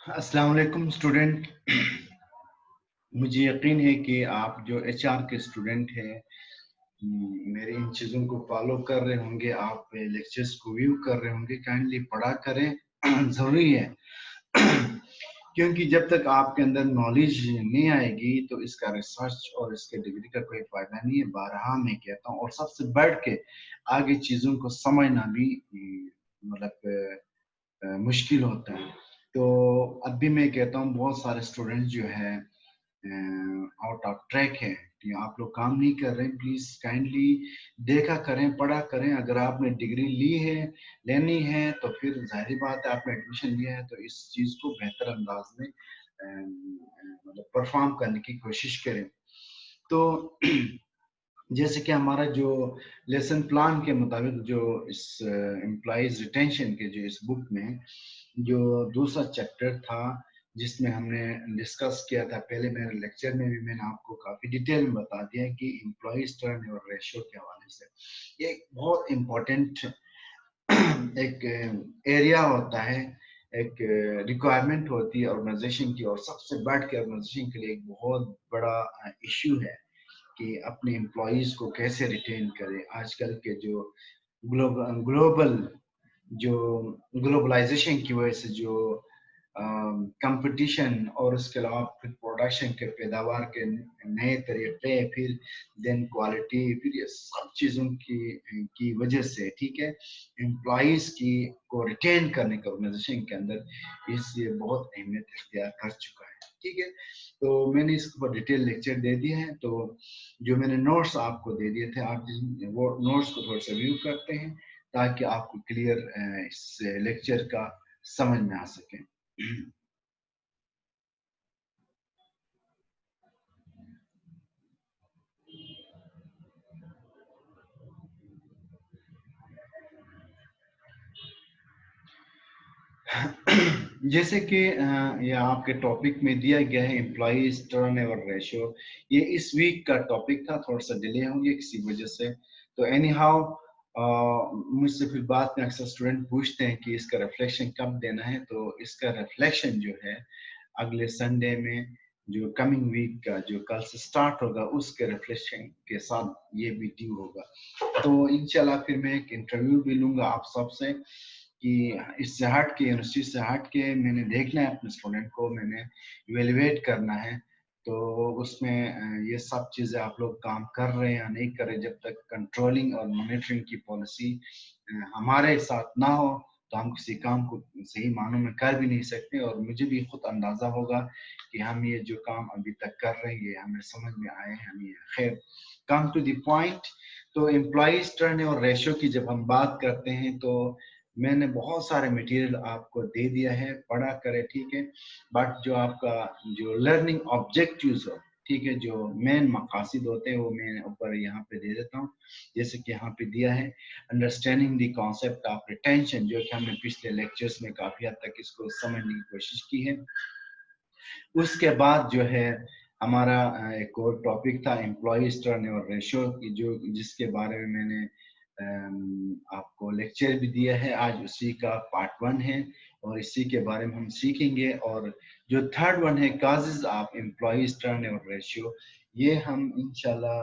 अस्सलाम वालेकुम स्टूडेंट। मुझे यकीन है कि आप जो एचआर के स्टूडेंट हैं मेरे इन चीज़ों को फॉलो कर रहे होंगे, आप लेक्चर्स को व्यू कर रहे होंगे। काइंडली पढ़ा करें ज़रूरी है क्योंकि जब तक आपके अंदर नॉलेज नहीं आएगी तो इसका रिसर्च और इसके डिग्री का कोई फायदा नहीं है। बारहा मैं कहता हूँ, और सबसे बढ़ के आगे चीज़ों को समझना भी मतलब मुश्किल होता है। तो अब भी मैं कहता हूँ बहुत सारे स्टूडेंट्स जो है आउट ऑफ ट्रैक है कि आप लोग काम नहीं कर रहे हैं। प्लीज काइंडली देखा करें, पढ़ा करें। अगर आपने डिग्री ली है, लेनी है, तो फिर जाहिर बात है आपने एडमिशन लिया है तो इस चीज को बेहतर अंदाज में मतलब परफॉर्म करने की कोशिश करें। तो जैसे कि हमारा जो लेसन प्लान के मुताबिक जो इस एम्प्लॉइज रिटेंशन के जो इस बुक में जो दूसरा चैप्टर था जिसमें हमने डिस्कस किया था, पहले मेरे लेक्चर में भी मैंने आपको काफी डिटेल में बता दिया कि एम्प्लॉइज टर्नओवर रेशियो के हवाले से ये एक बहुत इम्पोर्टेंट एक एरिया होता है, एक रिक्वायरमेंट होती है ऑर्गेनाइजेशन की, और सबसे बढ़ के ऑर्गेनाइजेशन के लिए एक बहुत बड़ा इश्यू है कि अपने एम्प्लॉयज को कैसे रिटेन करें। आजकल के जो ग्लोबल जो ग्लोबलाइजेशन की वजह से जो कंपटीशन और उसके अलावा फिर प्रोडक्शन के पैदावार के नए तरीके, फिर देन क्वालिटी, फिर ये सब चीज़ों की वजह से, ठीक है, एम्प्लॉयज की को रिटेन करने का ऑर्गेनाइजेशन के अंदर इसलिए बहुत अहमियत इख्तियार कर चुका है। ठीक है, तो मैंने इसके ऊपर डिटेल लेक्चर दे दिए हैं। तो जो मैंने नोट्स आपको दे दिए थे, आप वो नोट्स को थोड़ा सा व्यू करते हैं ताकि आपको क्लियर इस लेक्चर का समझ में आ सके। जैसे कि ये आपके टॉपिक में दिया गया है एम्प्लॉइज टर्नओवर रेशियो, ये इस वीक का टॉपिक था, थोड़ा सा डिले हो गया किसी वजह से। तो एनी हाउ मुझसे फिर बाद में अक्सर स्टूडेंट पूछते हैं कि इसका रिफ्लेक्शन कब देना है। तो इसका रिफ्लेक्शन जो है अगले संडे में, जो कमिंग वीक का जो कल से स्टार्ट होगा, उसके रिफ्लेक्शन के साथ ये भी ड्यू होगा। तो इंशाल्लाह फिर मैं एक इंटरव्यू भी लूंगा आप सबसे कि इससे हट के, यूनिवर्सिटी से हट के मैंने देखना है अपने स्टूडेंट को, मैंने इवेलुएट करना है। तो उसमें ये सब चीज़ें आप लोग काम कर रहे हैं या नहीं कर रहे। जब तक कंट्रोलिंग और मॉनिटरिंग की पॉलिसी हमारे साथ ना हो तो हम किसी काम को सही मानों में कर भी नहीं सकते। और मुझे भी खुद अंदाजा होगा कि हम ये जो काम अभी तक कर रहे हैं ये हमें समझ में आए हैं, हमें खैर कम टू द पॉइंट। तो एम्प्लॉइज टर्न और रेशियो की जब हम बात करते हैं तो मैंने बहुत सारे मटेरियल आपको दे दिया है, पढ़ा करे, ठीक है। बट जो आपका जो लर्निंग ऑब्जेक्टिव्स हो, ठीक है, जो मेन मकासद होते हैं वो मैं ऊपर यहाँ पे दे देता हूँ। जैसे कि यहाँ पे दिया है understanding the concept of retention, जो कि हमने पिछले लेक्चर्स में काफी हद तक इसको समझने की कोशिश की है। उसके बाद जो है हमारा एक और टॉपिक था एम्प्लॉइज टर्नओवर रेशियो की, जो जिसके बारे में मैंने आपको लेक्चर भी दिया है। आज उसी का पार्ट 1 है और इसी के बारे में हम सीखेंगे। और जो थर्ड वन है causes of employees turnover ratio, ये हम इंशाल्लाह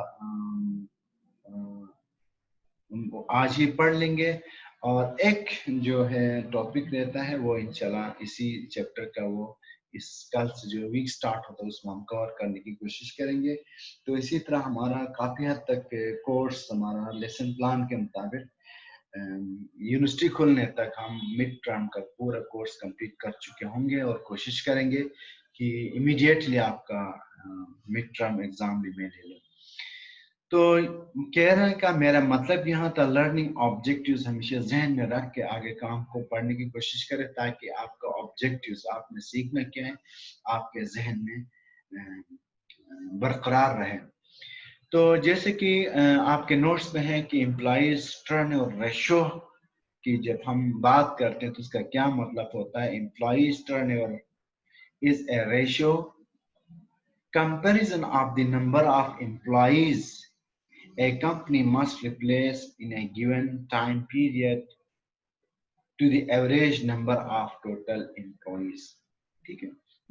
आज ही पढ़ लेंगे। और एक जो है टॉपिक रहता है वो इंशाल्लाह इसी चैप्टर का, वो इस कल से जो वीक स्टार्ट होता है उसमें हम कवर करने की कोशिश करेंगे। तो इसी तरह हमारा काफी हद तक कोर्स हमारा लेसन प्लान के मुताबिक यूनिवर्सिटी खुलने तक हम मिड टर्म का पूरा कोर्स कंप्लीट कर चुके होंगे और कोशिश करेंगे कि इमीडिएटली आपका मिड टर्म एग्जाम भी मैं ले लूँ। तो कहने का मेरा मतलब यहाँ था लर्निंग ऑब्जेक्टिव्स हमेशा जहन में रख के आगे काम को पढ़ने की कोशिश करें ताकि आपका ऑब्जेक्टिव्स, आपने सीखना क्या है, आपके जहन में बरकरार रहे। तो जैसे कि आपके नोट्स में है कि एम्प्लॉइज टर्न और रेशो की जब हम बात करते हैं तो उसका क्या मतलब होता है। एम्प्लॉइज टर्न और is a ratio comparison of the number of employees a company must replace in a given time period to the average number of total employees. ठीक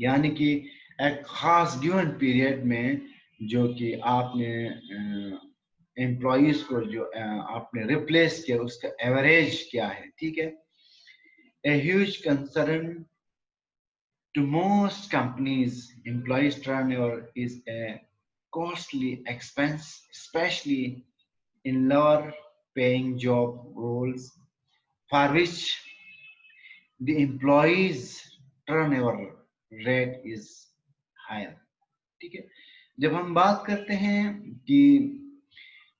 यानी कि एक खास गिवन पीरियड में जो कि आपने एम्प्लॉइज को जो आपने रिप्लेस किया उसका एवरेज क्या है, ठीक है. A huge concern to most companies, employees turnover is a costly expense, especially in lower paying job roles for which the employees turnover rate is higher. ठीक है. जब हम बात करते हैं कि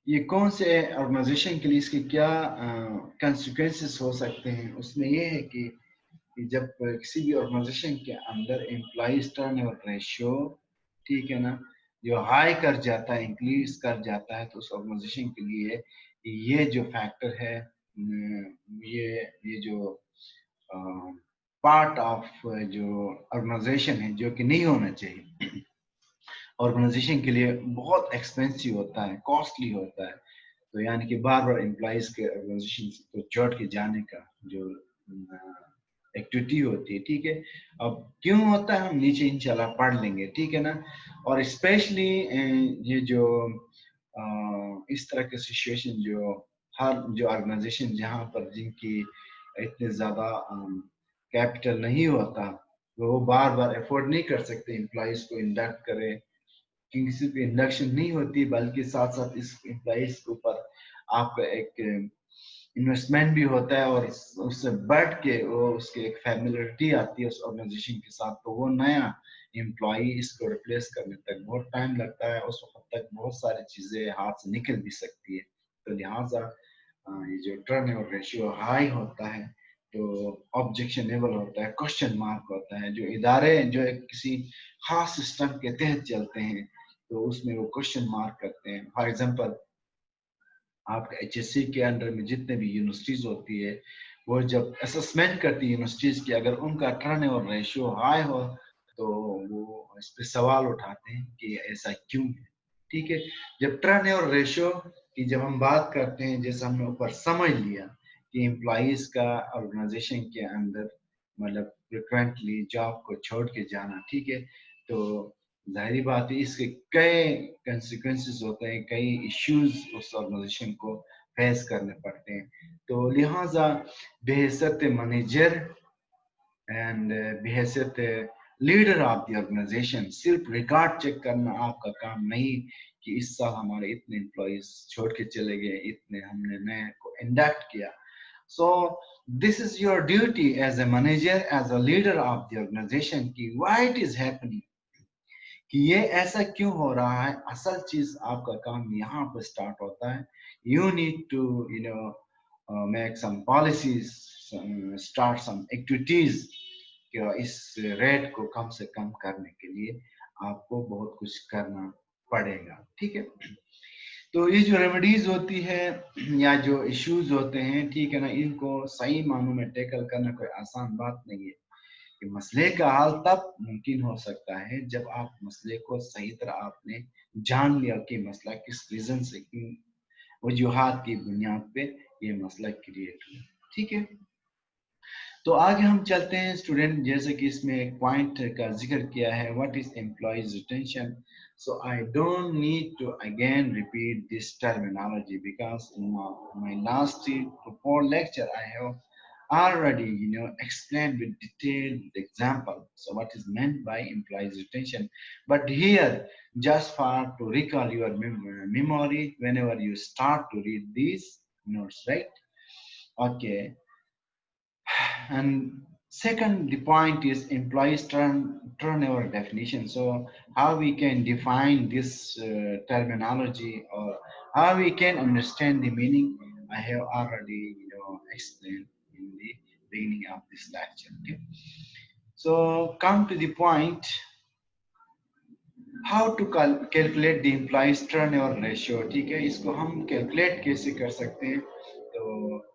ये कौन से ऑर्गेनाइजेशन के लिए इसके क्या कंसिक्वेंसेस हो सकते हैं, उसमें ये है कि जब किसी भी ऑर्गेनाइजेशन के अंदर एम्प्लॉइज टर्नओवर रेशियो, ठीक है ना, जो हाई कर जाता है, इंक्रीज कर जाता है, तो उस ऑर्गेनाइजेशन के लिए ये जो फैक्टर है, ये जो पार्ट ऑफ जो ऑर्गेनाइजेशन है जो कि नहीं होना चाहिए, ऑर्गेनाइजेशन के लिए बहुत एक्सपेंसिव होता है, कॉस्टली होता है. तो यानी कि बार बार एम्प्लॉइज के ऑर्गेनाइजेशन को छोड़ के जाने का जो एक्टिविटी होती है, ठीक है. अब क्यों होता है हम नीचे इंशाल्लाह पढ़ लेंगे, ठीक है ना. और स्पेशली ये जो इस तरह के सिचुएशन जो हर जो ऑर्गेनाइजेशन जहाँ पर जिनकी इतने ज्यादा कैपिटल नहीं होता, वो बार बार अफोर्ड नहीं कर सकते एम्प्लॉइज को इंडक्ट करे, क्योंकि सिर्फ इंडक्शन नहीं होती बल्कि साथ साथ इस एम्प्लॉइज के ऊपर आपका एक इन्वेस्टमेंट भी होता है, और उससे बढ़ के वो उसके एक फैमिलियरिटी आती है उस ऑर्गेनाइजेशन के साथ. तो वो नया एम्प्लॉई इसको रिप्लेस करने तक बहुत टाइम लगता है, उस वक्त तक बहुत सारी चीजें हाथ से निकल भी सकती है. तो लिहाजा ये जो टर्नओवर रेशियो हाई होता है तो ऑब्जेक्शनेबल होता है, क्वेश्चन मार्क होता है. जो इदारे जो एक किसी खास सिस्टम के तहत चलते हैं तो उसमें वो क्वेश्चन मार्क करते हैं. फॉर एग्जांपल आपके एचएससी के अंडर में जितने भी यूनिवर्सिटीज होती है, वो जब असेसमेंट करती है यूनिवर्सिटीज की, अगर उनका टर्नओवर रेशियो हाई हो तो वो इस पे सवाल उठाते हैं कि ऐसा क्यों है, ठीक है. जब टर्नओवर रेशियो की जब हम बात करते हैं, जैसे हमने ऊपर समझ लिया कि एम्प्लॉइज का ऑर्गेनाइजेशन के अंदर मतलब फ्रिक्वेंटली जॉब को छोड़ के जाना, ठीक है, तो जाहिर बात है इसके कई कंसिक्वेंसेस होते हैं, कई इश्यूज उस ऑर्गेनाइजेशन को फेस करने पड़ते हैं. तो लिहाजा बेहैसियत मैनेजर एंड बेहैसियत लीडर ऑफ द ऑर्गेनाइजेशन सिर्फ रिकॉर्ड चेक करना आपका काम नहीं कि इस साल हमारे इतने एम्प्लॉइज छोड़ के चले गए, इतने हमने नए को इंडक्ट किया. So this is your duty as a manager, as a leader of the organization कि why it is happening, कि ये ऐसा क्यों हो रहा है. असल चीज आपका काम यहाँ पर स्टार्ट होता है. You need to make some policies, start some activities कि इस रेट को कम से कम करने के लिए आपको बहुत कुछ करना पड़ेगा, ठीक है. तो ये जो रेमेडीज होती है या जो इश्यूज होते हैं, ठीक है ना, इनको सही मानों में टैकल करना कोई आसान बात नहीं है. कि मसले का हल तब मुमकिन हो सकता है जब आप मसले को सही तरह आपने जान लिया कि मसला किस रीजन से, किन वजूहात की बुनियाद पे ये मसला क्रिएट हुआ, ठीक है. तो आगे हम चलते हैं स्टूडेंट, जैसे कि इसमें एक पॉइंट का जिक्र किया है, what is employees retention. So I don't need to again repeat this terminology because in my last 3 to 4 lecture I have already explained with detailed example so what is meant by employees retention. But here just for to recall your memory whenever you start to read these notes, right? Okay. And second, the point is employees turnover definition. So how we can define this terminology, or how we can understand the meaning, I have already explained in the beginning of this lecture. Okay. So come to the point, how to calculate the employees turnover ratio. ठीक है, इसको हम calculate कैसे कर सकते हैं. तो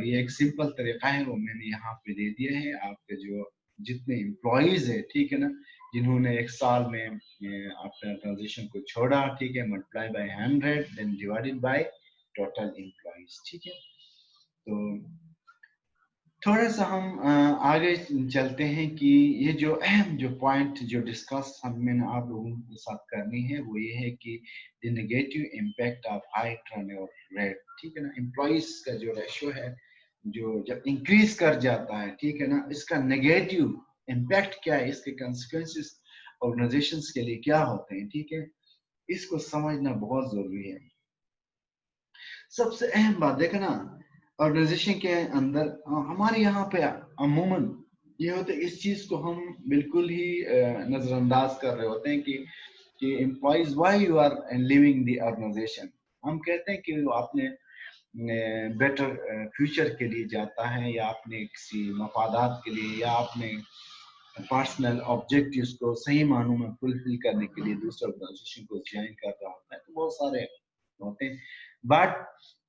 ये एक सिंपल तरीका है, वो मैंने यहाँ पे दे दिया है. आपके जो जितने एम्प्लॉइज है, ठीक है ना, जिन्होंने एक साल में अपने ऑर्गेनाइजेशन को छोड़ा, ठीक है, multiply by 100 then divided by total employees, ठीक है. तो थोड़ा सा हम आगे चलते हैं कि ये जो अहम जो पॉइंट जो डिस्कस हमने आप लोगों के साथ करनी है वो ये है कि the negative impact of high turnover rate, ठीक है ना। एम्प्लॉइज का जो रेशो है जो जब इंक्रीज कर जाता है, ठीक है ना, इसका नेगेटिव इम्पैक्ट क्या है, इसके कंसिक्वेंसेस ऑर्गेनाइजेशंस के लिए क्या होते हैं, ठीक है, इसको समझना बहुत जरूरी है। सबसे अहम बात देखो ना, ऑर्गेनाइजेशन के अंदर हमारे यहाँ पे अमूमन ये होता है, इस चीज को हम बिल्कुल ही नजरअंदाज कर रहे होते हैं कि employees why you are leaving the organization. हम कहते हैं कि वो अपने बेटर फ्यूचर के लिए जाता है, या अपने किसी मफादात के लिए, या अपने पर्सनल ऑब्जेक्टिव्स को सही मानों में फुलफिल करने के लिए दूसरे ऑर्गेनाइजेशन को ज्वाइन कर रहा होता है। तो बहुत सारे होते हैं, बट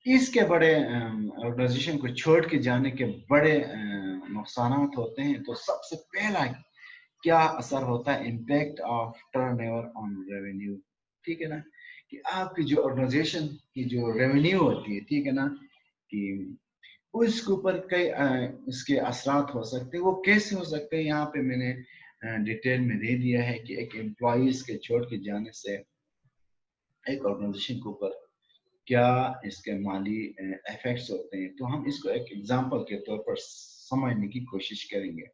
इसके बड़े ऑर्गेनाइजेशन को छोड़ के जाने के बड़े नुकसान होते हैं। तो सबसे पहला क्या असर होता है, impact of turnover on revenue, ठीक है ना, कि आपकी जो ऑर्गेनाइजेशन की जो रेवेन्यू होती है, ठीक है ना, कि उसके ऊपर कई इसके असरात हो सकते हैं। वो कैसे हो सकते हैं, यहाँ पे मैंने डिटेल में दे दिया है कि एक एम्प्लॉइज के छोड़ के जाने से एक ऑर्गेनाइजेशन के ऊपर क्या इसके माली इफेक्ट्स होते हैं। तो हम इसको एक एग्जांपल के तौर पर समझने की कोशिश करेंगे।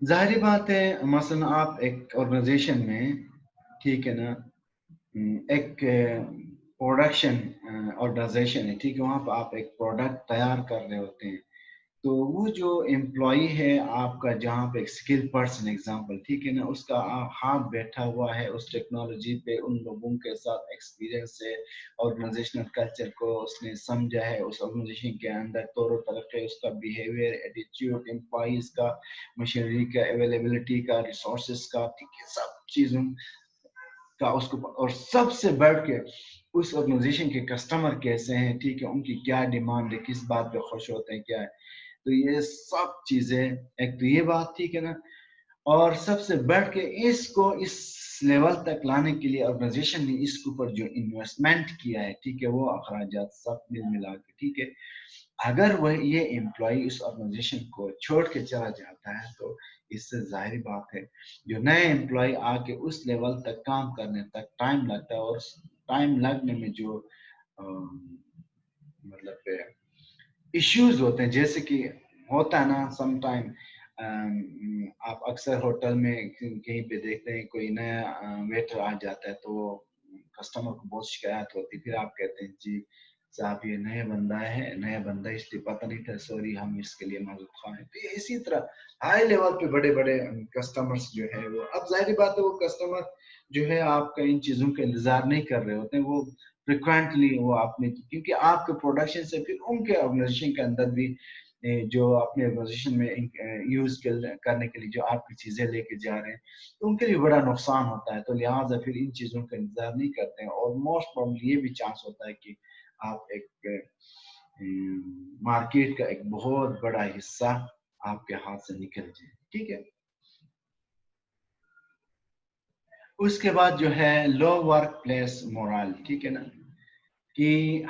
जाहिर बात है, मसलन आप एक ऑर्गेनाइजेशन में, ठीक है ना, एक प्रोडक्शन ऑर्गेनाइजेशन है, ठीक है, वहां पर आप एक प्रोडक्ट तैयार कर रहे होते हैं। तो वो जो एम्प्लॉय है आपका, जहाँ पे एक स्किल पर्सन एग्जांपल, ठीक है ना, उसका हाथ बैठा हुआ है उस टेक्नोलॉजी पे, उन लोगों के साथ एक्सपीरियंस है, ऑर्गेनाइजेशनल कल्चर को उसने समझा है, उस ऑर्गेनाइजेशन के अंदर तौर तरीके, उसका बिहेवियर, एटीट्यूड, एम्प्लॉइज का, मशीनरी का, अवेलेबिलिटी का, रिसोर्सेज का, ठीक है, सब चीजों का उसको, और सबसे बढ़ के उस ऑर्गेनाइजेशन के कस्टमर कैसे हैं, ठीक है, उनकी क्या डिमांड है, किस बात पे खुश होते हैं, क्या है। तो ये सब चीजें, एक तो ये बात, ठीक है ना, और सबसे बढ़ के इसको इस लेवल तक लाने के लिए ऑर्गेनाइजेशन ने इसके ऊपर जो इन्वेस्टमेंट किया है, ठीक है, वो अखराजात सब मिल मिला के, ठीक है, अगर वह ये एम्प्लॉय उस ऑर्गेनाइजेशन को छोड़ के चला जाता है, तो इससे जाहिर बात है जो नए एम्प्लॉय आके उस लेवल तक काम करने तक टाइम लगता है, और टाइम लगने में जो मतलब इश्यूज होते हैं, जैसे कि होता है ना सम टाइम, आप अक्सर होटल में कहीं पे देखते हैं कोई नया वेटर आ जाता है, तो कस्टमर को बहुत शिकायत होती है, फिर आप कहते हैं जी साहब ये नया बंदा है, इसलिए पता नहीं था, सॉरी, हम इसके लिए माजूर खां हैं। तो ये इसी तरह हाई लेवल पे बड़े बड़े कस्टमर्स जो है वो, अब जाहिर बात है वो कस्टमर जो है आपका इन चीजों का इंतजार नहीं कर रहे होते हैं, वो फ्रिक्वेंटली वो आपने, क्योंकि आपके प्रोडक्शन से फिर उनके ऑर्गेनाइजेशन के अंदर भी जो अपने ऑर्गेनाइजेशन में यूज करने के लिए जो आपकी चीजें लेके जा रहे हैं, तो उनके लिए बड़ा नुकसान होता है। तो लिहाजा फिर इन चीजों का इंतजार नहीं करते हैं, और मोस्ट प्रॉब्लली ये भी चांस होता है कि आप एक मार्केट का एक बहुत बड़ा हिस्सा आपके हाथ से निकल जाए, ठीक है। उसके बाद जो है लो वर्क प्लेस मोरल, ठीक है ना, कि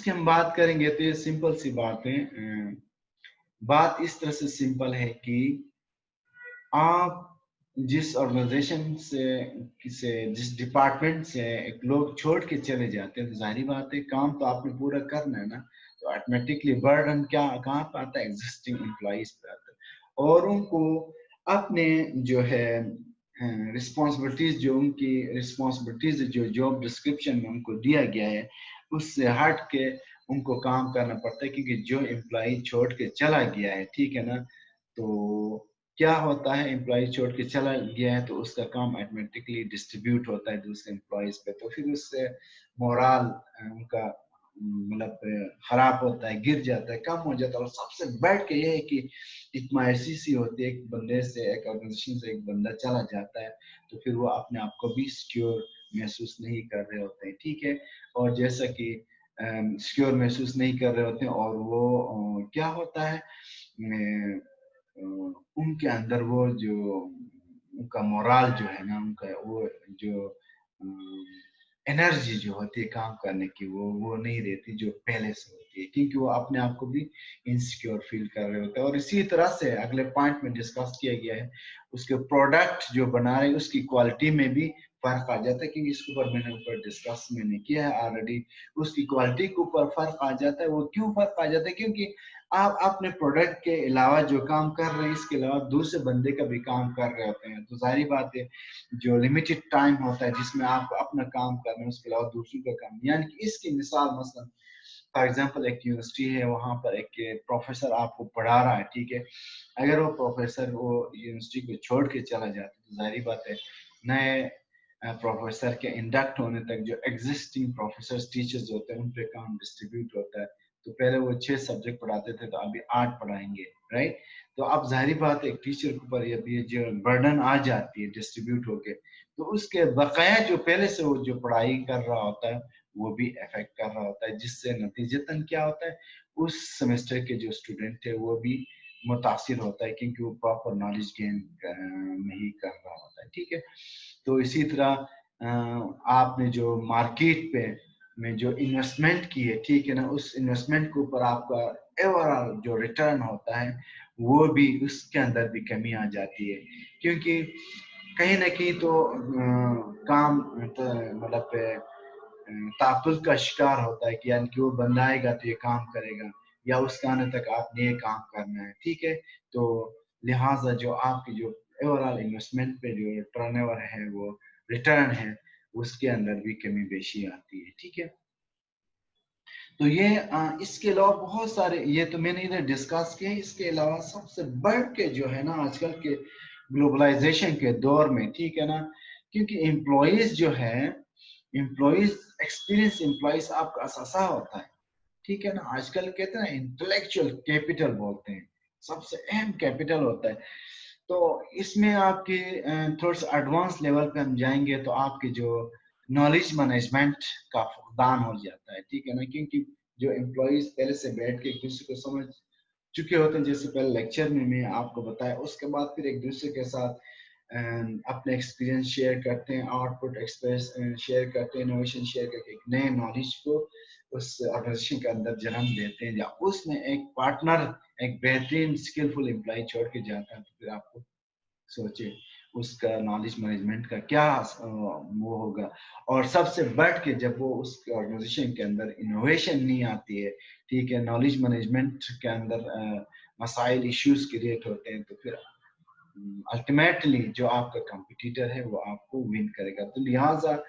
हम बात करेंगे तो ये सिंपल सी बात है। बात इस तरह से सिंपल है कि आप जिस ऑर्गेनाइजेशन से जिस डिपार्टमेंट से एक लोग छोड़ के चले जाते हैं, तो जाहिर बात है काम तो आपने पूरा करना है ना, तो ऑटोमेटिकली बर्डन क्या कहाँ पे आता है, एग्जिस्टिंग एम्प्लॉइज पे आता है, और उनको अपने जो है रिस्पॉन्सिबिलिटीज, जो उनकी रिस्पॉन्सिबिलिटीज जो जॉब डिस्क्रिप्शन में उनको दिया गया है, उससे हट के उनको काम करना पड़ता है, क्योंकि जो एम्प्लॉय छोड़ के चला गया है, ठीक है ना, तो क्या होता है, एम्प्लॉय छोड़ के चला गया है तो उसका काम ऑटोमेटिकली डिस्ट्रीब्यूट होता है दूसरे एम्प्लॉयज पे, तो फिर उससे मोरल उनका मतलब खराब होता है, गिर जाता है, कम हो जाता है। और सबसे बैठ के ये है कि एक मायूसी होती है, एक बंदे से, एक ऑर्गेनाइजेशन से एक बंदा चला जाता है, तो फिर वो अपने आप को भी सिक्योर महसूस नहीं कर रहे होते हैं, ठीक है। और जैसा कि सिक्योर महसूस नहीं कर रहे होते हैं, और वो क्या होता है, उनके अंदर वो जो उनका मोरल जो है ना, उनका वो जो एनर्जी जो होती है काम करने की वो नहीं रहती जो पहले से होती है, क्योंकि वो अपने आप को भी इनसिक्योर फील कर रहे होते हैं। और इसी तरह से अगले पॉइंट में डिस्कस किया गया है उसके प्रोडक्ट जो बना रहे हैं उसकी क्वालिटी में भी फर्क आ जाता है, क्योंकि इसके ऊपर मैंने डिस्कस मैंने किया है ऑलरेडी। उसकी क्वालिटी के ऊपर फर्क आ जाता है। वो क्यों फर्क आ जाता है? क्योंकि आप अपने प्रोडक्ट के अलावा जो काम कर रहे हैं इसके अलावा दूसरे बंदे का भी काम कर रहे होते हैं, तो जाहिर बात है जो लिमिटेड टाइम होता है जिसमें आप अपना काम करना है उसके अलावा दूसरों का काम, यानी कि इसकी मिसाल मसलन फॉर एग्जांपल एक यूनिवर्सिटी है, वहां पर एक प्रोफेसर आपको पढ़ा रहा है, ठीक है। अगर वो प्रोफेसर वो यूनिवर्सिटी को छोड़ के चला जाता है तो जाहिर बात है नए प्रोफेसर के इंडक्ट होने तक जो एग्जिस्टिंग प्रोफेसर टीचर्स होते हैं उन पे काम डिस्ट्रीब्यूट होता है। तो पहले वो 6 सब्जेक्ट पढ़ाते थे तो अभी 8 पढ़ाएंगे, राइट। तो अब जाहिर बात है एक टीचर के ऊपर ये जो बर्डन आ जाती है डिस्ट्रीब्यूट होके, तो उसके बकाया जो पहले से वो जो पढ़ाई कर रहा होता है वो भी इफेक्ट कर रहा होता है, जिससे नतीजतन क्या होता है उस सेमेस्टर के जो स्टूडेंट है वो भी मुतासिर होता है, क्योंकि वो प्रॉपर नॉलेज गेन नहीं कर रहा होता है, ठीक है। तो इसी तरह आपने जो मार्केट पे में जो इन्वेस्टमेंट की है, ठीक है ना, उस इन्वेस्टमेंट के ऊपर आपका ओवरऑल जो रिटर्न होता है वो भी उसके अंदर भी कमी आ जाती है, क्योंकि कहीं ना कहीं तो काम तो मतलब तापुल का शिकार होता है कि यानी कि वो बंदा आएगा तो ये काम करेगा या उसके आने तक आपने ये काम करना है, ठीक है। तो लिहाजा जो आपकी जो ओवरऑल इन्वेस्टमेंट पे जो टर्नओवर है वो रिटर्न है उसके अंदर भी कमी बेशी आती है, ठीक है। तो ये इसके अलावा बहुत सारे ये तो मैंने इधर डिस्कस किए। इसके अलावा सबसे बढ़ के जो है ना आजकल के ग्लोबलाइजेशन के दौर में, ठीक है ना, क्योंकि एम्प्लॉयज जो है एम्प्लॉयज एक्सपीरियंस एम्प्लॉयज आपका असासा होता है, ठीक है ना। आजकल कहते हैं ना इंटेलेक्चुअल कैपिटल बोलते हैं, सबसे अहम कैपिटल होता है। तो इसमें आपके थोड़ा सा एडवांस लेवल पे हम जाएंगे तो आपके जो नॉलेज मैनेजमेंट का फुकदान हो जाता है, ठीक है ना, क्योंकि जो एम्प्लॉयज पहले से बैठ के एक दूसरे को समझ चुके होते हैं, जैसे पहले लेक्चर में मैं आपको बताया, उसके बाद फिर एक दूसरे के साथ अपने एक्सपीरियंस शेयर करते हैं, आउटपुट एक्सप्रेस शेयर करते हैं, इनोवेशन शेयर करके एक नए नॉलेज को उस ऑर्गेनाइजेशन के अंदर जन्म देते हैं। या उसमें एक पार्टनर एक बेहतरीन स्किलफुल एम्प्लॉय छोड़ के जाता है तो फिर आपको सोचे उसका नॉलेज मैनेजमेंट का क्या वो होगा। और सबसे बढ़ के जब वो उस ऑर्गेनाइजेशन के अंदर इनोवेशन नहीं आती है, ठीक है, नॉलेज मैनेजमेंट के अंदर मसाइल इश्यूज क्रिएट होते हैं, तो फिर अल्टीमेटली जो आपका कंपटीटर है वो आपको विन करेगा। तो लिहाजा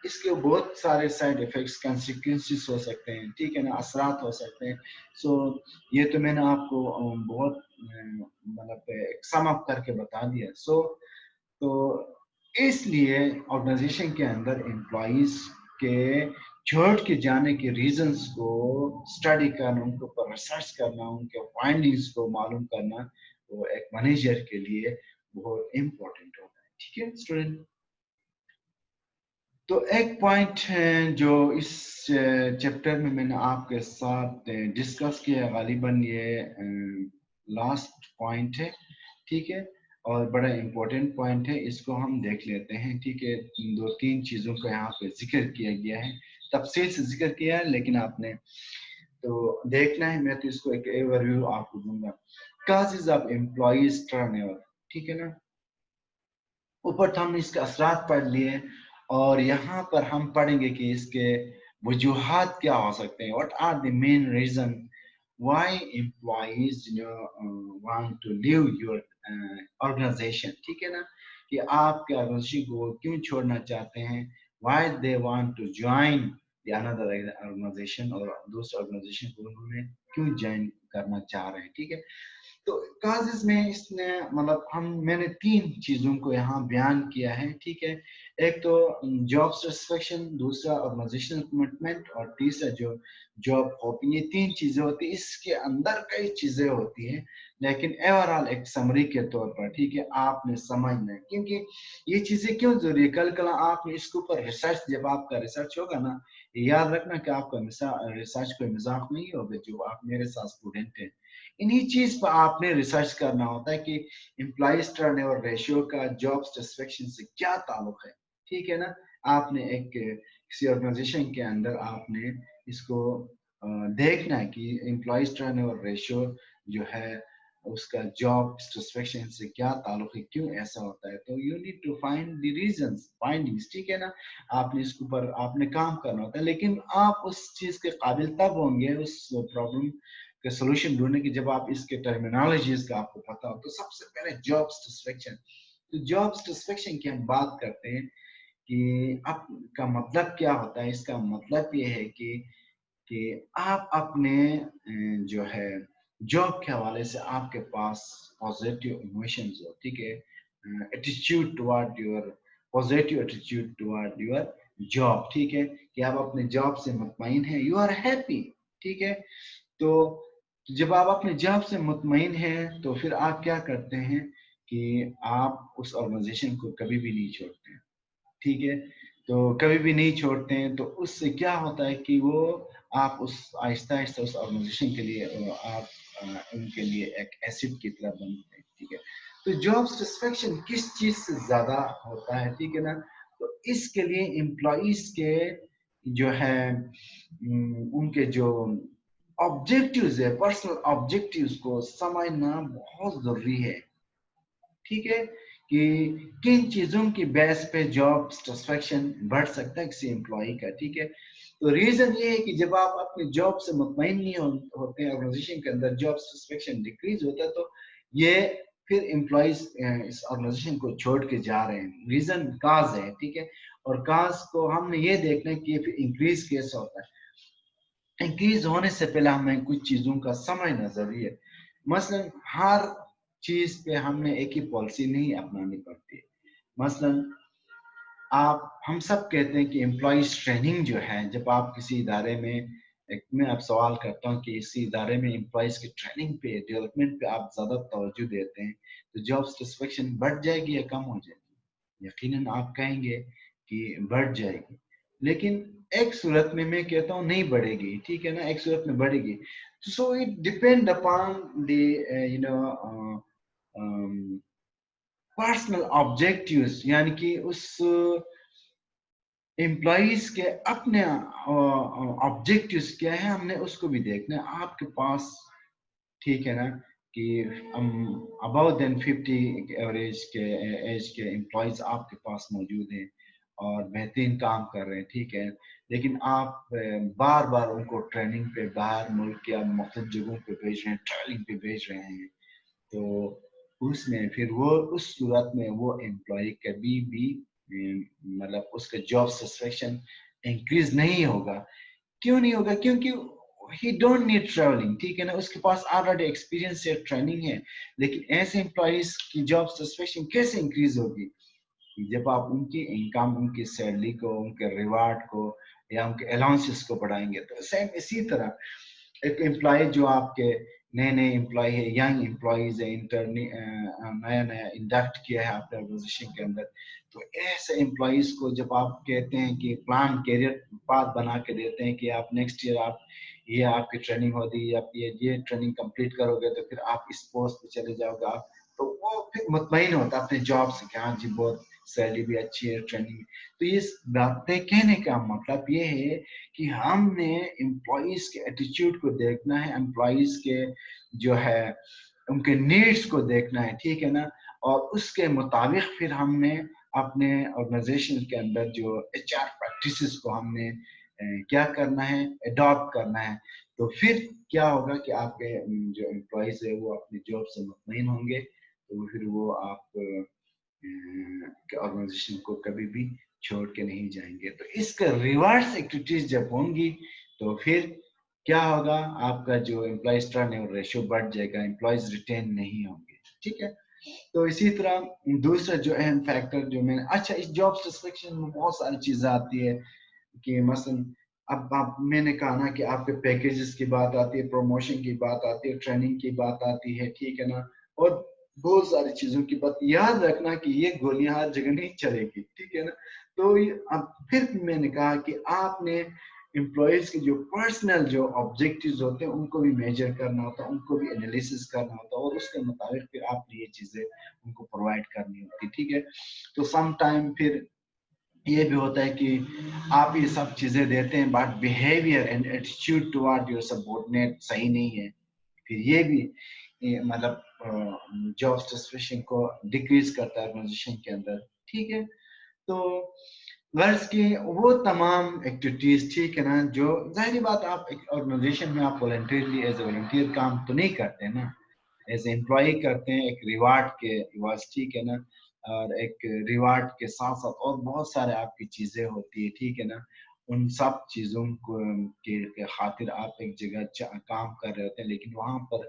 इसके बहुत सारे साइड इफेक्ट्स कंसिक्वेंसेस हो सकते हैं, ठीक है ना, असरात हो सकते हैं। सो ये तो मैंने आपको बहुत मतलब सम अप करके बता दिया। सो तो इसलिए ऑर्गेनाइजेशन के अंदर एम्प्लॉइज के छोड़ के जाने के रीजंस को स्टडी करना, उनके ऊपर रिसर्च करना, उनके फाइंडिंग्स को मालूम करना वो एक मैनेजर के लिए बहुत इम्पोर्टेंट होता है, ठीक है स्टूडेंट। तो एक पॉइंट है जो इस चैप्टर में मैंने आपके साथ डिस्कस किया, गालिबन ये लास्ट पॉइंट है, ठीक है, और बड़ा इम्पोर्टेंट पॉइंट है, इसको हम देख लेते हैं, ठीक है। दो तीन चीज़ों का यहाँ पे जिक्र किया गया है, तफसील से जिक्र किया है, लेकिन आपने तो देखना है। मैं तो इसको एक ओवरव्यू आपको दूंगा। काजेज ऑफ एम्प्लॉइज टर्नओवर, ठीक है ना। ऊपर तो हमने इसके असरात पढ़ लिए और यहाँ पर हम पढ़ेंगे कि इसके वजूहात क्या हो सकते हैं, what are the main reason why employees want to leave your organization, ठीक है ना, कि आपके ऑर्गेनाइजेशन को क्यों छोड़ना चाहते हैं, why they want to join the another organization, और दूसरे ऑर्गेनाइजेशन को उन्होंने क्यों ज्वाइन करना चाह रहे हैं, ठीक है। तो काजेस में इसने मतलब मैंने तीन चीजों को यहाँ बयान किया है, ठीक है। एक तो जॉब सेटिस्फेक्शन, दूसरा ऑर्गेनाइजेशनल कमिटमेंट, और तीसरा जो जॉब हॉपिंग। ये तीन चीजें होती है, इसके अंदर कई चीजें होती हैं, लेकिन ओवरऑल एक समरी के तौर पर, ठीक है, आपने समझना है, क्योंकि ये चीजें क्यों जरूरी है। कल कल आपने इसके ऊपर रिसर्च, जब आपका रिसर्च होगा ना, याद रखना कि आपका रिसर्च कोई मजाक नहीं होगा। जो आप मेरे साथ स्टूडेंट हैं, इन्हीं चीज पर आपने रिसर्च करना होता है कि एम्प्लॉइज टर्नओवर रेशियो का जॉब सेटिस्फेक्शन से क्या ताल्लुक है, ठीक है ना। आपने एक किसी ऑर्गेनाइजेशन के अंदर आपने इसको देखना है कि एम्प्लॉइज टर्नओवर रेशियो जो है उसका जॉब सेटिस्फेक्शन से क्या ताल्लुक है, क्यों ऐसा होता है। तो you need to find the reasons, findings, ठीक है ना। आपने इसके ऊपर आपने काम करना होता है, लेकिन आप उस चीज के काबिल तब होंगे उस प्रॉब्लम के सोल्यूशन ढूंढने की जब आप इसके टर्मिनोलॉजीज का आपको पता हो। तो सबसे पहले जॉब सेटिस्फेक्शन। तो जॉब सेटिस्फेक्शन की हम बात करते हैं कि आपका मतलब क्या होता है। इसका मतलब ये है कि आप अपने जो है जॉब के हवाले से आपके पास पॉजिटिव इमोशंस हो, ठीक है, attitude toward your, positive attitude toward your job, ठीक है, कि आप अपने जॉब से मुतमईन हैं, यू आर हैप्पी, ठीक है। तो जब आप अपने जॉब से मुतमईन हैं तो फिर आप क्या करते हैं कि आप उस ऑर्गेनाइजेशन को कभी भी नहीं छोड़ते, ठीक है। तो कभी भी नहीं छोड़ते हैं तो उससे क्या होता है कि वो आप उस आहिस्ता आहिस्ता उस ऑर्गेनाइजेशन के लिए आप उनके लिए एक एसिड की तरह बनते हैं, ठीक है। तो जॉब सेटिस्फेक्शन किस चीज से ज्यादा होता है, ठीक है ना। तो इसके लिए एम्प्लॉइज के जो है उनके जो ऑब्जेक्टिव्स है, पर्सनल ऑब्जेक्टिव्स को समझना बहुत जरूरी है, ठीक है, कि किन चीजों की बेस पे जॉब सेटिस्फेक्शन बढ़ सकता है किसी एम्प्लॉय का, ठीक है। तो रीजन ये है कि जब आप अपने जॉब से मुतमईन नहीं होते हैं, ऑर्गेनाइजेशन के अंदर जॉब सेटिस्फेक्शन डिक्रीज होता है, तो ये फिर एम्प्लॉइज इस ऑर्गेनाइजेशन को छोड़ के जा रहे हैं। रीजन काज है, ठीक है, और काज को हमने ये देखना है कि ये फिर इंक्रीज कैसे होता है। इंक्रीज होने से पहले हमें कुछ चीजों का समझना जरूरी है। मसलन हर चीज पे हमने एक ही पॉलिसी नहीं अपनानी पड़ती है। मसलन आप हम सब कहते हैं कि एम्प्लॉइज ट्रेनिंग जो है, जब आप किसी इदारे में मैं आप सवाल करता हूँ कि इसी इदारे में एम्प्लॉइज की ट्रेनिंग पे, डेवलपमेंट पे आप ज्यादा तवज्जो देते हैं, तो जॉब सेटिस्फेक्शन बढ़ जाएगी या कम हो जाएगी? यकीनन आप कहेंगे कि बढ़ जाएगी, लेकिन एक सूरत में मैं कहता हूँ नहीं बढ़ेगी, ठीक है ना, एक सूरत में बढ़ेगी। So it depend upon the you know personal objectives, यानी कि उस एम्प्लॉइज के अपने ऑब्जेक्टिव्स क्या है, हमने उसको भी देखना है। आपके पास, ठीक है ना, कि अबाउट देन 50 एवरेज के एज के एम्प्लॉइज आपके पास मौजूद हैं और बेहतरीन काम कर रहे हैं, ठीक है, लेकिन आप बार बार उनको ट्रेनिंग पे बाहर मुल्क या मुख्तलिफ जगहों पे भेज रहे हैं, ट्रेनिंग पे भेज रहे हैं, तो उसमें फिर वो उस सूरत में वो एम्प्लॉय कभी भी मतलब उसका जॉब सेटिस्फेक्शन इंक्रीज नहीं होगा। क्यों नहीं होगा? क्योंकि ही डोंट नीड ट्रैवलिंग, ठीक है ना, उसके पास ऑलरेडी एक्सपीरियंस या ट्रेनिंग है। लेकिन ऐसे एम्प्लॉइज की जॉब सेटिस्फेक्शन कैसे इंक्रीज होगी? जब आप उनकी इनकम, उनकी सैलरी को, उनके रिवार्ड को या उनके अलाउंसेस को बढ़ाएंगे। तो सेम इसी तरह एक एम्प्लॉय जो आपके नए नए एम्प्लॉय है, यंग एम्प्लॉयज है, इंटरनी नया नया इंडक्ट किया है आपने ऑर्गेनाइजेशन के अंदर, तो ऐसे एम्प्लॉयज को जब आप कहते हैं कि प्लान कैरियर पाथ बना के देते हैं कि आप नेक्स्ट ईयर आप ये आपकी ट्रेनिंग होगी, आप ये ट्रेनिंग कंप्लीट करोगे तो फिर आप इस पोस्ट पे चले जाओगे, आप तो वो फिर मुतमईन होता है अपने जॉब से कि हाँ जी बहुत सैलरी भी अच्छी है, ट्रेनिंग। तो ये बातें कहने का मतलब ये है कि हमने एम्प्लॉइज के एटीट्यूड को देखना है, एम्प्लॉइज के जो है उनके नीड्स को देखना है, ठीक है ना, और उसके मुताबिक फिर हमने अपने ऑर्गेनाइजेशन के अंदर जो एचआर प्रैक्टिसेस को हमने क्या करना है, अडॉप्ट करना है। तो फिर क्या होगा कि आपके जो एम्प्लॉइज है वो अपनी जॉब से मुतमईन होंगे, तो फिर वो आप ऑर्गेनाइजेशन को कभी भी छोड़ के नहीं जाएंगे। तो इसका रिवार्ड्स एक्टिविटीज जब होंगी तो फिर क्या होगा, आपका जो एम्प्लॉइज टर्नओवर रेशियो बढ़ जाएगा, एम्प्लॉइज रिटेन नहीं होंगे, ठीक है। तो इसी तरह दूसरा जो अहम फैक्टर जो मैंने, अच्छा, इस जॉब सेटिस्फेक्शन में बहुत सारी चीजें आती है कि मसलन अब आप, मैंने कहा ना कि आपके पैकेजेस की बात आती है, प्रमोशन की बात आती है, ट्रेनिंग की बात आती है, ठीक है ना, और बहुत सारी चीजों की बात। याद रखना कि ये गोलियां हर जगह नहीं चलेगी, ठीक है ना। तो अब फिर मैंने कहा कि आपने एम्प्लॉयज के जो पर्सनल जो ऑब्जेक्टिव्स होते हैं उनको भी मेजर करना होता है, उनको भी एनालिसिस करना होता है, और उसके मुताबिक फिर आपने ये चीजें उनको प्रोवाइड करनी होती है, ठीक है। तो सम टाइम फिर یہ بھی ہوتا ہے کہ آپ یہ سب چیزیں دیتے ہیں بٹ بیہیویئر اینڈ ایٹیچیوڈ ٹوارڈ یور سبورڈینیٹ صحیح نہیں ہے، پھر یہ بھی مطلب جاب سیٹسفیکشن کو ڈیکریز کرتا ہے آرگنائزیشن کے اندر. ٹھیک ہے، تو غرض کی وہ تمام ایکٹیویٹیز، ٹھیک ہے نا، جو ظاہری بات آپ ایک آرگنائزیشن میں آپ والنٹیئرلی ایز اے والنٹیئر کام تو نہیں کرتے ہیں نا، ایز اے امپلائی کرتے ہیں ایک ریوارڈ کے عوض. ٹھیک ہے نا، اور ایک ریوارڈ کے ساتھ ساتھ اور بہت سارے آپ کی چیزیں ہوتی ہے. ٹھیک ہے نا، ان سب چیزوں کو کے خاطر آپ ایک جگہ کام کر رہے ہوتے ہیں، لیکن وہاں پر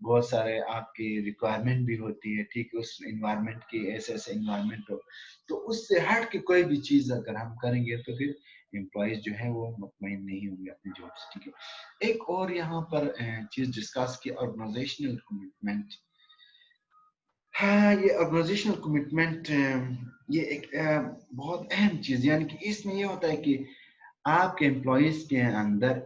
بہت سارے آپ کی ریکوائرمنٹ بھی ہوتی ہے. ٹھیک ہے، اس انوائرمنٹ کی ایسے ایسے انوائرمنٹ ہو، تو اس سے ہٹ کے کوئی بھی چیز اگر ہم کریں گے تو پھر امپلائیز جو ہیں وہ مطمئن نہیں ہوں گے اپنی جاب سے. ٹھیک ہے، ایک اور یہاں پر چیز ڈسکس کی آرگنائزیشنل کمٹمنٹ. ہاں، یہ آرگنائزیشنل کمٹمنٹ یہ ایک بہت اہم چیز، یعنی کہ اس میں یہ ہوتا ہے کہ آپ کے امپلائیز کے اندر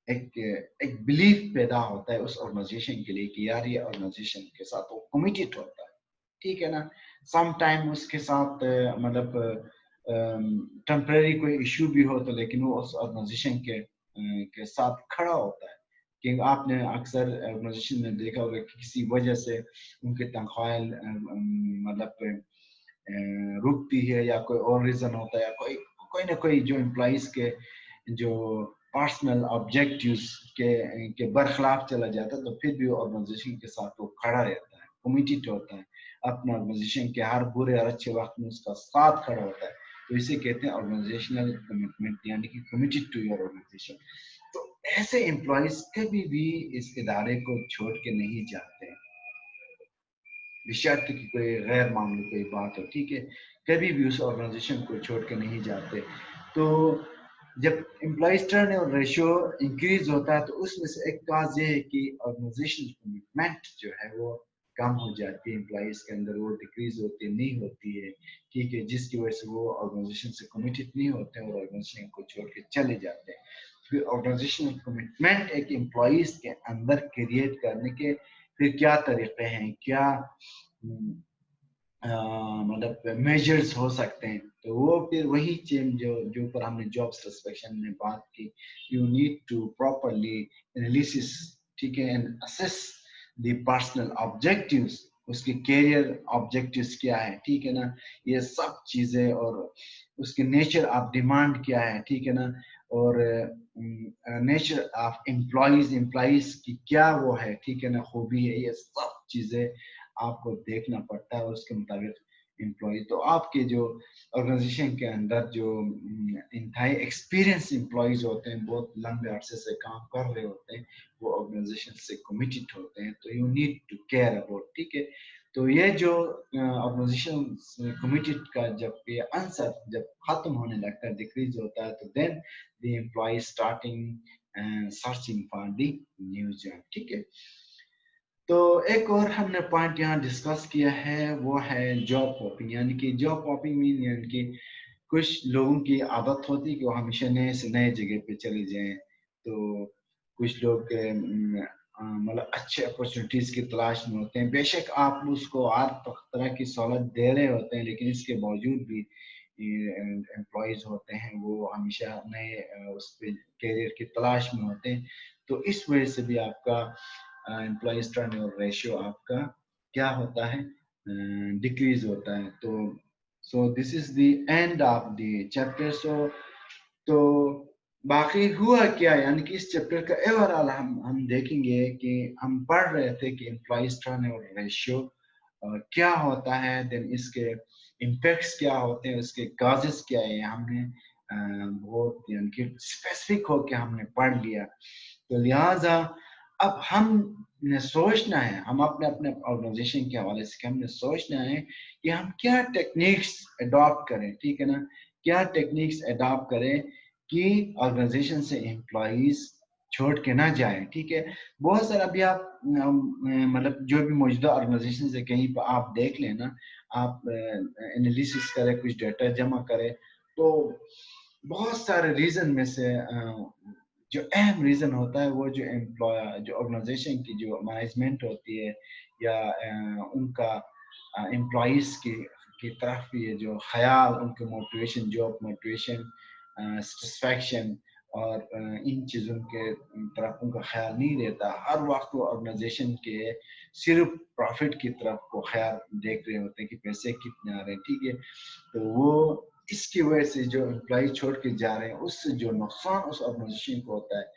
ایک بلیف پیدا ہوتا ہے اس آرگنائزیشن کے لیے کہ یار یہ آرگنائزیشن کے ساتھ وہ کمیٹڈ ہوتا ہے. ٹھیک ہے نا، سم ٹائم اس کے ساتھ مطلب ٹیمپرری کوئی ایشو بھی ہو تو لیکن وہ اس آرگنائزیشن کے ساتھ کھڑا ہوتا ہے. کہ آپ نے اکثر آرگنائزیشن میں دیکھا ہوگا کہ کسی وجہ سے ان کے تنخواہیں مطلب رکتی ہے یا کوئی اور ریزن ہوتا ہے یا کوئی نہ کوئی جو امپلائیز کے جو پرسنل آبجیکٹیوز کے برخلاف چلا جاتا ہے، تو پھر بھی آرگنائزیشن کے ساتھ وہ کھڑا رہتا ہے، کمیٹڈ ہوتا ہے اپنا آرگنائزیشن کے ہر برے اور اچھے وقت میں اس کا ساتھ کھڑا ہوتا ہے. تو اسے کہتے ہیں آرگنائزیشنل کمٹمنٹ، یعنی کہ کمیٹڈ ٹو یور آرگنائزیشن. تو ایسے امپلائیز کبھی بھی اس ادارے کو چھوڑ کے نہیں جاتے، بشرط کہ کوئی غیر معمولی کوئی بات ہو. ٹھیک ہے، کبھی بھی اس آرگنائزیشن کو چھوڑ کے نہیں جاتے. تو جب امپلائیز ٹرن اور ریشو انکریز ہوتا ہے تو اس میں سے ایک کاز یہ ہے کہ آرگنائزیشن کمٹمنٹ جو ہے وہ کم ہو جاتی ہے، امپلائیز کے اندر وہ ڈیکریز ہوتی نہیں ہوتی ہے. ٹھیک ہے، جس کی وجہ سے وہ آرگنائزیشن سے کمیٹڈ نہیں ہوتے اور آرگنائزیشن کو چھوڑ کے چلے جاتے ہیں. پھر آرگنائزیشن کمٹمنٹ ایک امپلائیز کے اندر کریٹ کرنے کے پھر کیا طریقے ہیں، کیا مطلب میجرز ہو سکتے ہیں. تو وہ پھر وہی چیز جو پر ہم نے جاب سیٹسفیکشن میں بات کی، you need to properly analysis. ٹھیک ہے، and assess the personal objectives, اس کے کیریئر آبجیکٹیوز کیا ہے. ٹھیک ہے نا، یہ سب چیزیں اور اس کے نیچر آف ڈیمانڈ کیا ہے. ٹھیک ہے نا، اور نیچر آف امپلائیز کی کیا وہ ہے. ٹھیک ہے نا، خوبی ہے، یہ سب چیزیں آپ کو دیکھنا پڑتا ہے اس کے مطابق امپلائی. تو آپ کے جو آرگنائزیشن کے اندر جو انتہائی ایکسپیرینس امپلائیز ہوتے ہیں، بہت لمبے عرصے سے کام کر رہے ہوتے ہیں، وہ آرگنائزیشن سے کمیٹڈ ہوتے ہیں. تو you need to care about. ٹھیک ہے، تو یہ جو آرگنائزیشن کمیٹڈ کا جب یہ آنسر جب ختم ہونے لگتا ہے، ڈیکریز ہوتا ہے، تو then the employee starting searching for the new job. ٹھیک ہے، تو ایک اور ہم نے پوائنٹ یہاں ڈسکس کیا ہے وہ ہے جاب ہاپنگ. یعنی کہ جاب ہاپنگ مین یعنی کہ کچھ لوگوں کی عادت ہوتی ہے کہ وہ ہمیشہ نئے سے نئے جگہ پہ چلے جائیں. تو کچھ لوگ مطلب اچھے اپرچونیٹیز کی تلاش میں ہوتے ہیں. بے شک آپ اس کو ہر طرح کی سہولت دے رہے ہوتے ہیں، لیکن اس کے باوجود بھی امپلائیز ہوتے ہیں وہ ہمیشہ نئے اس پہ کیریئر کی تلاش میں ہوتے ہیں. تو اس وجہ سے بھی آپ کا امپلائیز ٹرن اوور ریشیو آپ کا کیا ہوتا ہے، ڈیکریز ہوتا ہے. تو so this is the end of the chapter. تو باقی ہوا کیا، یعنی کہ اس چیپٹر کا اوورآل ہم دیکھیں گے کہ ہم پڑھ رہے تھے کہ امپلائیز ٹرن اوور ریشیو کیا ہوتا ہے، دین اس کے امپیکٹس کیا ہوتے ہیں، اس کے کازز کیا ہے. ہم نے بہت یعنی کہ اسپیسیفک ہو کے ہم نے پڑھ لیا. تو لہٰذا اب ہم نے سوچنا ہے، ہم اپنے آرگنائزیشن کے حوالے سے ہم نے سوچنا ہے کہ ہم کیا ٹیکنیکس اڈاپٹ کریں. ٹھیک ہے نا، کیا ٹیکنیکس اڈاپٹ کریں کہ آرگنائزیشن سے امپلائیز چھوڑ کے نہ جائیں. ٹھیک ہے، بہت سارا ابھی آپ مطلب جو بھی موجودہ آرگنائزیشن سے کہیں پہ آپ دیکھ لیں نا، آپ انالیسس کریں، کچھ ڈیٹا جمع کریں، تو بہت سارے ریزن میں سے جو اہم ریزن ہوتا ہے وہ جو آرگنائزیشن کی جو مینجمنٹ ہوتی ہے یا ان کا امپلائیز की तरफ ये जो ख्याल, उनके मोटिवेशन, जॉब मोटिवेशन, सेटिस्फैक्शन और इन चीज़ों के तरफ उनका ख्याल नहीं रहता। हर वक्त वो ऑर्गेनाइजेशन के सिर्फ प्रॉफिट की तरफ को ख्याल देख रहे होते हैं कि पैसे कितने आ रहे हैं, ठीक है। तो वो इसकी वजह से जो एम्प्लॉय छोड़ के जा रहे हैं, उससे जो नुकसान उस ऑर्गेनाइजेशन को होता है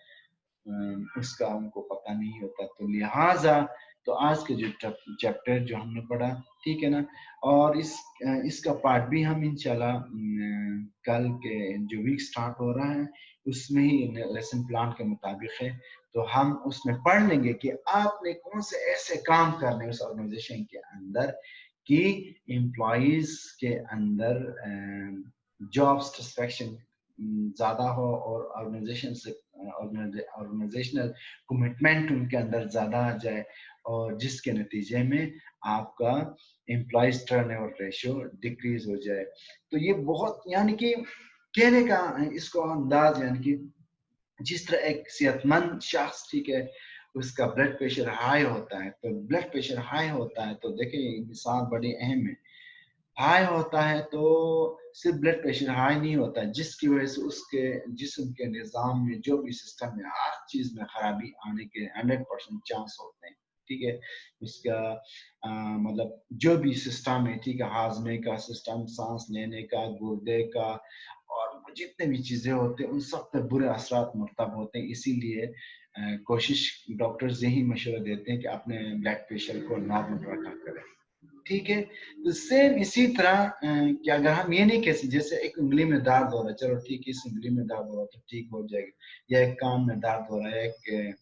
उसका उनको पता नहीं होता। तो लिहाजा तो आज के जो चैप्टर जो हमने पढ़ा, ठीक है ना, और इसका पार्ट भी हम इंशाल्लाह कल के जो वीक स्टार्ट हो रहा है उसमें ही लेसन प्लान के मुताबिक है। तो हम उसमें पढ़ लेंगे कि आपने कौन से ऐसे काम करने हैं उस ऑर्गेनाइजेशन के अंदर कि एम्प्लॉइज के अंदर जॉब सेटिस्फैक्शन ज़्यादा हो और ऑर्गेनाइजेशनल कमिटमेंट उनके अंदर ज़्यादा आ जाए, और जिसके नतीजे में आपका एम्प्लॉइज टर्नओवर रेशियो डिक्रीज हो जाए। तो ये बहुत यानी कि कहने का इसको अंदाज, यानी कि जिस तरह एक सेहतमंद शख्स, ठीक है, उसका ब्लड प्रेशर हाई होता है, तो ब्लड प्रेशर हाई होता है तो देखिए मिसाल बड़ी अहम है। हाई होता है तो सिर्फ ब्लड प्रेशर हाई नहीं होता है, जिसकी वजह से उसके जिस्म के निज़ाम में जो भी सिस्टम में हर चीज़ में खराबी आने के 100% चांस होते हैं, ठीक है। उसका मतलब जो भी सिस्टम है, ठीक है, हाजमे का सिस्टम, सांस लेने का, गुर्दे का, और जितने भी चीज़ें होते हैं उन सब पे बुरे असरात मरतब होते हैं। इसीलिए कोशिश डॉक्टर्स यही मशवरा देते हैं कि अपने ब्लड प्रेशर को नॉर्मल रखा करें, ठीक है। तो सेम इसी तरह कि अगर हम ये नहीं कह, जैसे एक उंगली में दर्द हो रहा है, चलो ठीक है, इस उंगली में दर्द हो रहा है तो ठीक हो जाएगा, या एक कान में दर्द हो रहा है, एक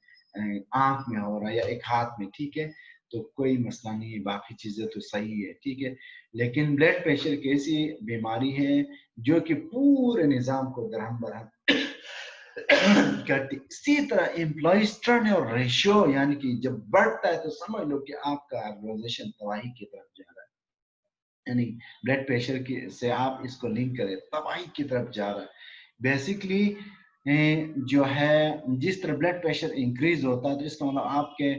आंख में हो रहा है, या एक हाथ में, ठीक है, तो कोई मसला नहीं है, बाकी चीजें तो सही है, ठीक है। लेकिन ब्लड प्रेशर एक ऐसी बीमारी है जो कि पूरे निज़ाम को दरहम बरहम करती। इसी तरह एम्प्लॉइज टर्न और रेशियो, यानी कि जब बढ़ता है तो समझ लो कि आपका ऑर्गेनाइजेशन तबाही की तरफ जा रहा है, यानी ब्लड प्रेशर की से आप इसको लिंक करें, तबाही की तरफ जा रहा है। बेसिकली जो है जिस तरह ब्लड प्रेशर इंक्रीज होता है तो इसका मतलब आपके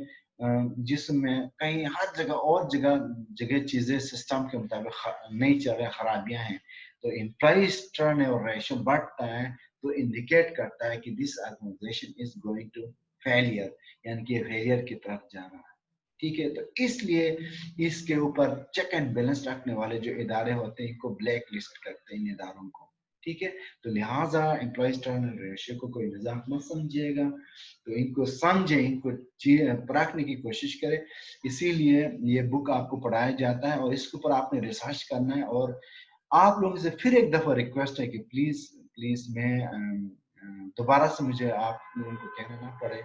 जिस्म में कहीं हर जगह और जगह जगह चीजें सिस्टम के मुताबिक नहीं चल रही, खराबियां हैं। तो एम्प्लॉइज टर्न ओवर रेशियो बढ़ता है तो इंडिकेट करता है कि this organization is going to failure, यानी कि फेलियर की तरफ जा रहा है, ठीक है। तो इसलिए इसके ऊपर चेक एंड बैलेंस रखने वाले जो इदारे होते हैं इनको ब्लैक लिस्ट करते हैं, इन इदारों को, ठीक है। तो लिहाजा एम्प्लॉइज टर्नओवर रेशियो को कोई मजाक मत समझिएगा, तो इनको समझे, इनको परखने की कोशिश करें। इसीलिए ये बुक आपको पढ़ाया जाता है और इसके ऊपर आपने रिसर्च करना है। और आप लोगों से फिर एक दफा रिक्वेस्ट है कि प्लीज प्लीज मैं दोबारा से मुझे आप लोगों को कहना ना पड़े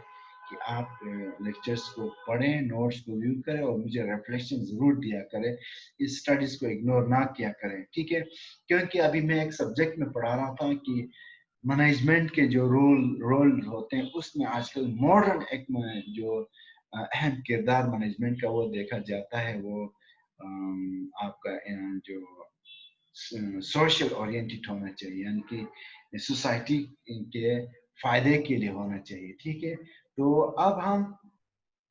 कि आप लेक्चर्स को पढ़ें, नोट्स को व्यू करें और मुझे रिफ्लेक्शन जरूर दिया करें, इस स्टडीज को इग्नोर ना किया करें, ठीक है। क्योंकि अभी मैं एक सब्जेक्ट में पढ़ा रहा था कि मैनेजमेंट के जो रोल होते हैं उसमें आजकल मॉडर्न एक में जो अहम किरदार मैनेजमेंट का वो देखा जाता है, वो आपका जो सोशल ओरिएंटेड होना चाहिए, यानी कि सोसाइटी के फायदे के लिए होना चाहिए, ठीक है। तो अब हम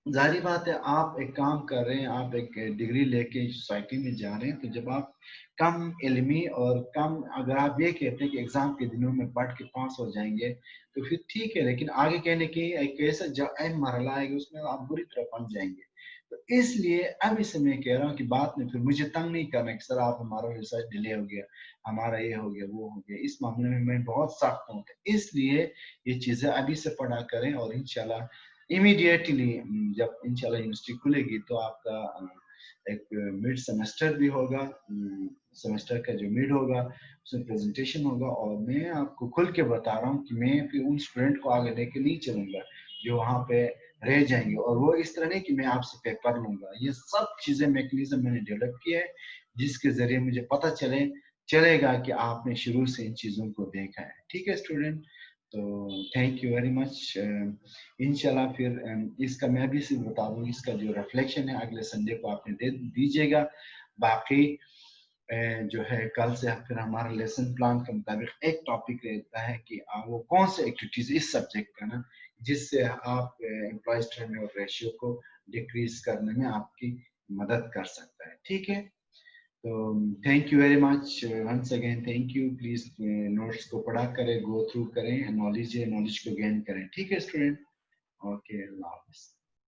जाहिर बात है आप एक काम कर रहे हैं, आप एक डिग्री लेके सोसाइटी में जा रहे हैं, तो जब आप कम इल्मी और कम, अगर आप ये कहते हैं कि एग्जाम के दिनों में पढ़ के पास हो जाएंगे तो फिर ठीक है, लेकिन आगे कहने की एक ऐसा अहम मरहला आएगा उसमें आप बुरी तरह फंस जाएंगे। तो इसलिए अब इसे मैं कह रहा हूँ कि बाद में फिर मुझे तंग नहीं करना कि सर आप हमारा रिसर्च डिले हो गया, हमारा ये हो गया, वो हो गया, इस मामले में मैं बहुत सख्त हूँ। इसलिए ये चीजें अभी से पढ़ा करें और इंशाल्लाह इमीडिएटली जब इंशाल्लाह यूनिवर्सिटी खुलेगी तो आपका एक मिड सेमेस्टर भी होगा, सेमेस्टर का जो मिड होगा उसमें प्रेजेंटेशन होगा, और मैं आपको खुल के बता रहा हूँ कि मैं फिर उन स्टूडेंट को आगे लेके नहीं चलूंगा जो वहाँ पे रह जाएंगे, और वो इस तरह नहीं कि मैं आपसे पेपर लूंगा। ये सब चीजें मैकेनिज्म मैंने डेवलप किया है जिसके जरिए मुझे पता चलेगा कि आपने शुरू से इन चीजों को देखा है, ठीक है स्टूडेंट। तो थैंक यू वेरी मच। इंशाल्लाह फिर इसका मैं भी सिर्फ बता दूं, इसका जो रिफ्लेक्शन है अगले संडे को आपने दे दीजिएगा। बाकी जो है कल से फिर हमारा लेसन प्लान के मुताबिक एक टॉपिक रहता है कि वो कौन से एक्टिविटीज इस सब्जेक्ट का ना जिससे आप एम्प्लॉयज टर्नओवर रेशियो को डिक्रीज करने में आपकी मदद कर सकता है, ठीक है। तो thank you very much once again, thank you. Please notes को पढ़ा करें, गो थ्रू करें, नॉलेज को गेन करें। ठीक है स्टूडेंट, ओके, अल्लाह हाफिज़।